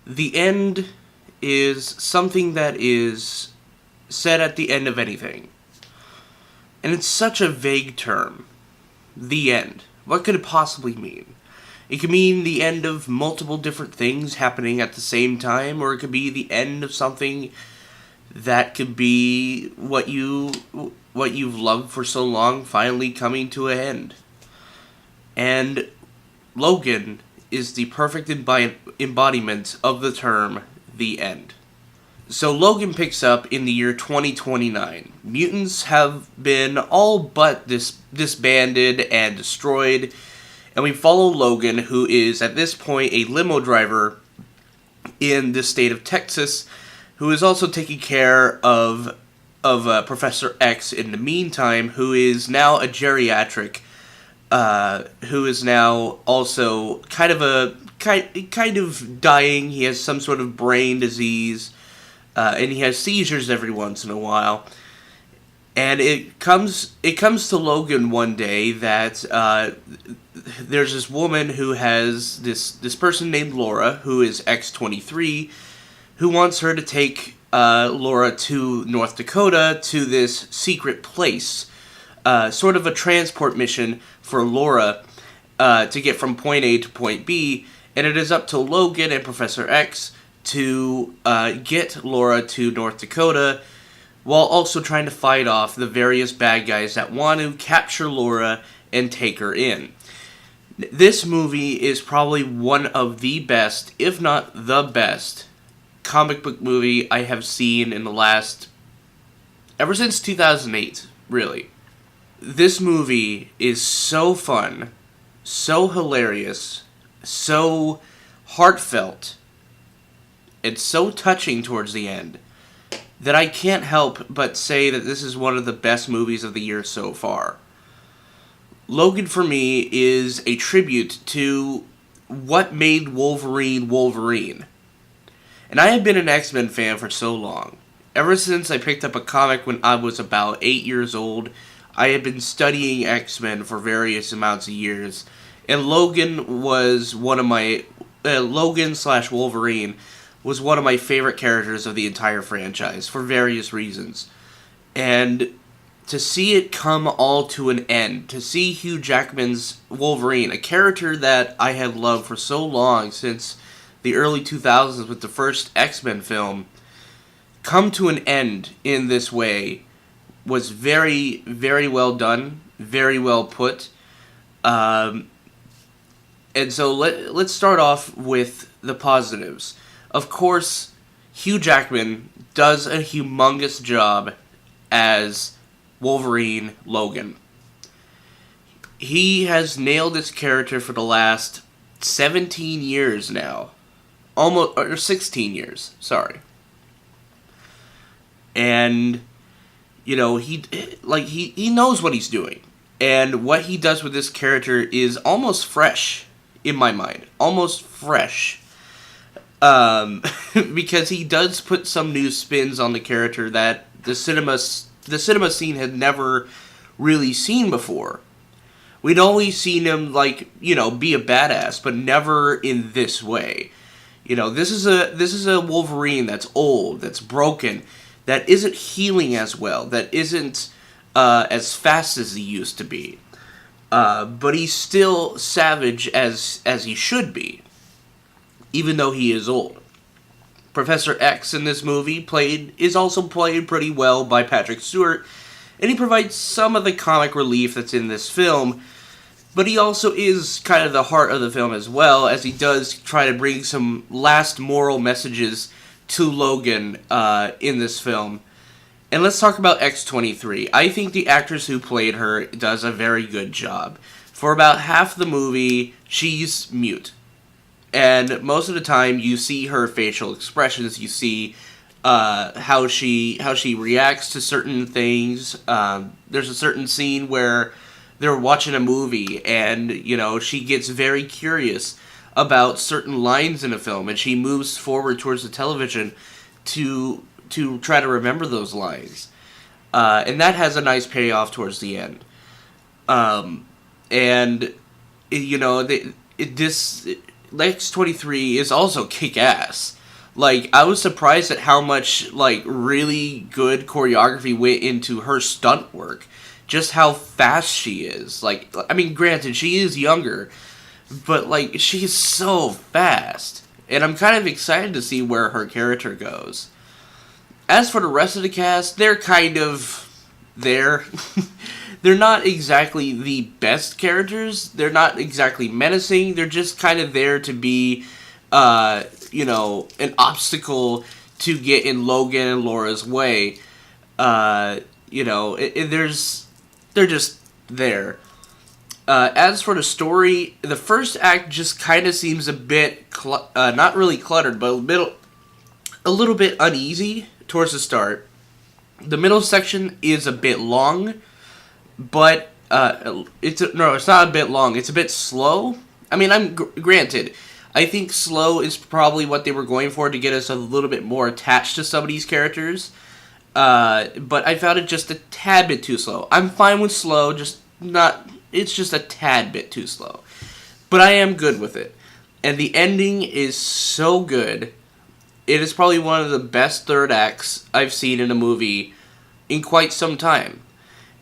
The end is something that is said at the end of anything. And it's such a vague term. The end. What could it possibly mean? It could mean the end of multiple different things happening at the same time, or it could be the end of something that could be what you've loved for so long finally coming to an end. And Logan is the perfect embodiment of the term the end. So Logan picks up in the year 2029. Mutants have been all but disbanded and destroyed, and we follow Logan, who is at this point a limo driver in the state of Texas, who is also taking care of Professor X in the meantime, who is now a geriatric, who is now also kind of dying. He has some sort of brain disease, and he has seizures every once in a while. And it comes to Logan one day that there's this woman who has this person named Laura, who is X-23, who wants her to take Laura to North Dakota to this secret place, sort of a transport mission for Laura to get from point A to point B, and it is up to Logan and Professor X to get Laura to North Dakota, while also trying to fight off the various bad guys that want to capture Laura and take her in. This movie is probably one of the best, if not the best, comic book movie I have seen in the last... ever since 2008, really. This movie is so fun, so hilarious, so heartfelt, and so touching towards the end, that I can't help but say that this is one of the best movies of the year so far. Logan, for me, is a tribute to what made Wolverine Wolverine. And I have been an X-Men fan for so long. Ever since I picked up a comic when I was about 8 years old, I have been studying X-Men for various amounts of years. And Logan was one of my... Logan/Wolverine was one of my favorite characters of the entire franchise, for various reasons. And to see it come all to an end, to see Hugh Jackman's Wolverine, a character that I have loved for so long, since the early 2000s with the first X-Men film, come to an end in this way, was very, very well done, very well put. And so let's start off with the positives. Of course, Hugh Jackman does a humongous job as Wolverine Logan. He has nailed this character for the last 17 years now. Or 16 years, sorry. And, you know, he knows what he's doing. And what he does with this character is almost fresh, in my mind. Almost fresh. Because he does put some new spins on the character that the cinema scene had never really seen before. We'd always seen him, like, you know, be a badass, but never in this way. You know, this is a Wolverine that's old, that's broken, that isn't healing as well, that isn't as fast as he used to be. But he's still savage as he should be, even though he is old. Professor X in this movie is also played pretty well by Patrick Stewart, and he provides some of the comic relief that's in this film, but he also is kind of the heart of the film as well, as he does try to bring some last moral messages to Logan in this film. And let's talk about X-23. I think the actress who played her does a very good job. For about half the movie, she's mute. And most of the time, you see her facial expressions. You see how she reacts to certain things. There's a certain scene where they're watching a movie, and you know she gets very curious about certain lines in a film, and she moves forward towards the television to try to remember those lines, and that has a nice payoff towards the end. And you know this. X-23 is also kick-ass. Like, I was surprised at how much, like, really good choreography went into her stunt work. Just how fast she is. Like, I mean, granted, she is younger, but, like, she's so fast. And I'm kind of excited to see where her character goes. As for the rest of the cast, they're kind of there. They're not exactly the best characters. They're not exactly menacing. They're just kind of there to be, an obstacle to get in Logan and Laura's way. They're just there. As for the story, the first act just kind of seems a bit, not really cluttered, but a little bit uneasy towards the start. The middle section is a bit long, but it's not a bit long. It's a bit slow. I mean, granted, I think slow is probably what they were going for to get us a little bit more attached to some of these characters. But I found it just a tad bit too slow. I'm fine with slow, it's just a tad bit too slow. But I am good with it. And the ending is so good. It is probably one of the best third acts I've seen in a movie in quite some time.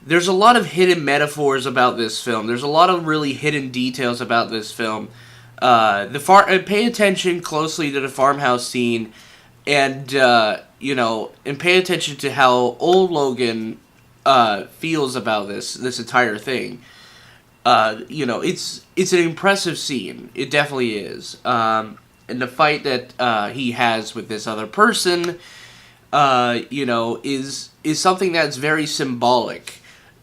There's a lot of hidden metaphors about this film. There's a lot of really hidden details about this film. Pay attention closely to the farmhouse scene, and pay attention to how old Logan feels about this entire thing. It's an impressive scene. It definitely is. And the fight that he has with this other person, is something that's very symbolic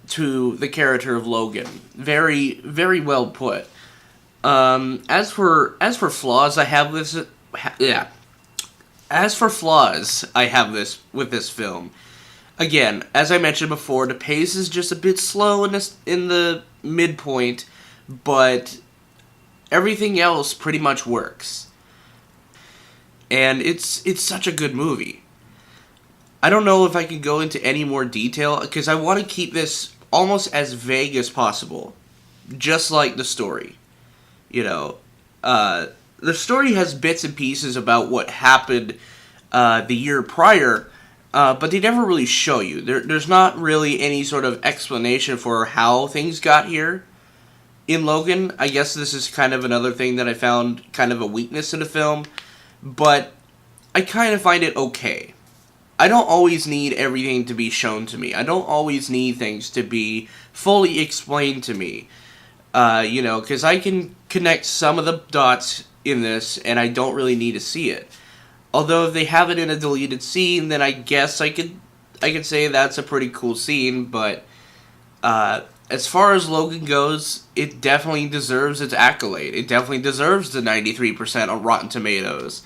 to the character of Logan. Very, very well put. As for flaws, I have this. As for flaws, I have this with this film. Again, as I mentioned before, the pace is just a bit slow in the midpoint, but everything else pretty much works. And it's such a good movie. I don't know if I can go into any more detail, because I want to keep this almost as vague as possible. Just like the story. The story has bits and pieces about what happened the year prior, but they never really show you. There's not really any sort of explanation for how things got here in Logan. I guess this is kind of another thing that I found kind of a weakness in the film. But I kind of find it okay. I don't always need everything to be shown to me. I don't always need things to be fully explained to me. Because I can connect some of the dots in this, and I don't really need to see it. Although if they have it in a deleted scene, then I guess I could say that's a pretty cool scene, but as far as Logan goes, it definitely deserves its accolade. It definitely deserves the 93% on Rotten Tomatoes.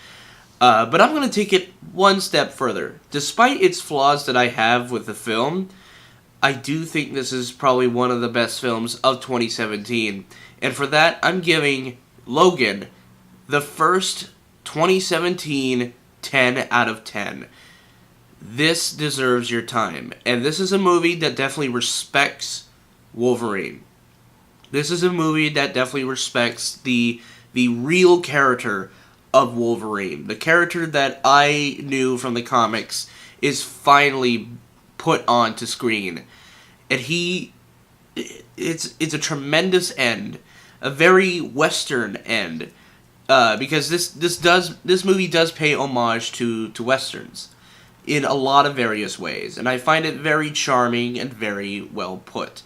But I'm going to take it one step further. Despite its flaws that I have with the film, I do think this is probably one of the best films of 2017. And for that, I'm giving Logan the first 2017 10 out of 10. This deserves your time. And this is a movie that definitely respects Wolverine. This is a movie that definitely respects the real character of Wolverine. The character that I knew from the comics is finally put onto screen. And it's a tremendous end. A very Western end. Because this movie does pay homage to Westerns in a lot of various ways. And I find it very charming and very well put.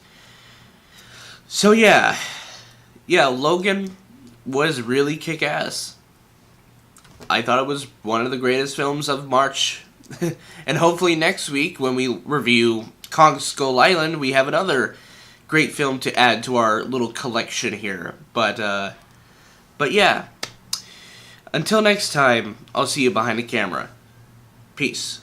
So yeah, Logan was really kick-ass. I thought it was one of the greatest films of March. And hopefully next week, when we review Kong Skull Island, we have another great film to add to our little collection here. But yeah. Until next time, I'll see you behind the camera. Peace.